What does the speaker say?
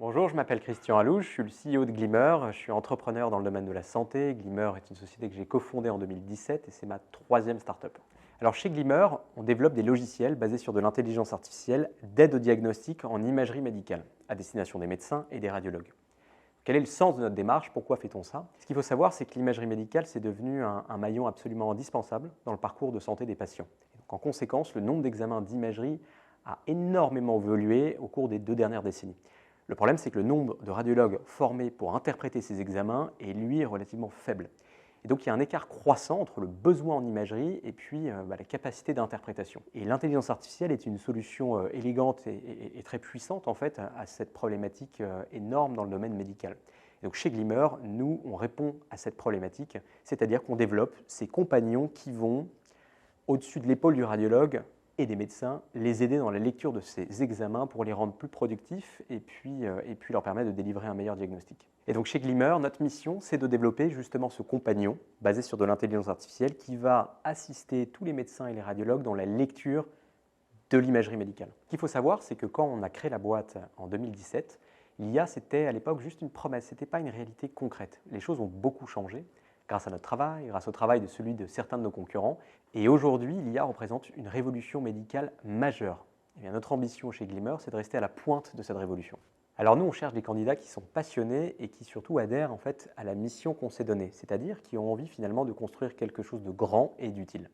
Bonjour, je m'appelle Christian Allouche, je suis le CEO de Glimmer, je suis entrepreneur dans le domaine de la santé. Glimmer est une société que j'ai cofondée en 2017 et c'est ma troisième startup. Alors chez Glimmer, on développe des logiciels basés sur de l'intelligence artificielle d'aide au diagnostic en imagerie médicale, à destination des médecins et des radiologues. Quel est le sens de notre démarche? Pourquoi fait-on ça? Ce qu'il faut savoir, c'est que l'imagerie médicale, c'est devenu un maillon absolument indispensable dans le parcours de santé des patients. Et donc, en conséquence, le nombre d'examens d'imagerie a énormément évolué au cours des 2 dernières décennies. Le problème, c'est que le nombre de radiologues formés pour interpréter ces examens est, lui, relativement faible. Et donc, il y a un écart croissant entre le besoin en imagerie et puis la capacité d'interprétation. Et l'intelligence artificielle est une solution élégante et très puissante en fait à cette problématique énorme dans le domaine médical. Et donc, chez Glimmer, nous, on répond à cette problématique, c'est-à-dire qu'on développe ces compagnons qui vont, au-dessus de l'épaule du radiologue et des médecins, les aider dans la lecture de ces examens pour les rendre plus productifs et puis leur permettre de délivrer un meilleur diagnostic. Et donc chez Glimmer, notre mission, c'est de développer justement ce compagnon basé sur de l'intelligence artificielle qui va assister tous les médecins et les radiologues dans la lecture de l'imagerie médicale. Ce qu'il faut savoir, c'est que quand on a créé la boîte en 2017, l'IA, c'était à l'époque juste une promesse, ce n'était pas une réalité concrète. Les choses ont beaucoup changé grâce à notre travail, grâce au travail de celui de certains de nos concurrents. Et aujourd'hui, l'IA représente une révolution médicale majeure. Et bien, notre ambition chez Glimmer, c'est de rester à la pointe de cette révolution. Alors nous, on cherche des candidats qui sont passionnés et qui surtout adhèrent en fait à la mission qu'on s'est donnée, c'est-à-dire qui ont envie finalement de construire quelque chose de grand et d'utile.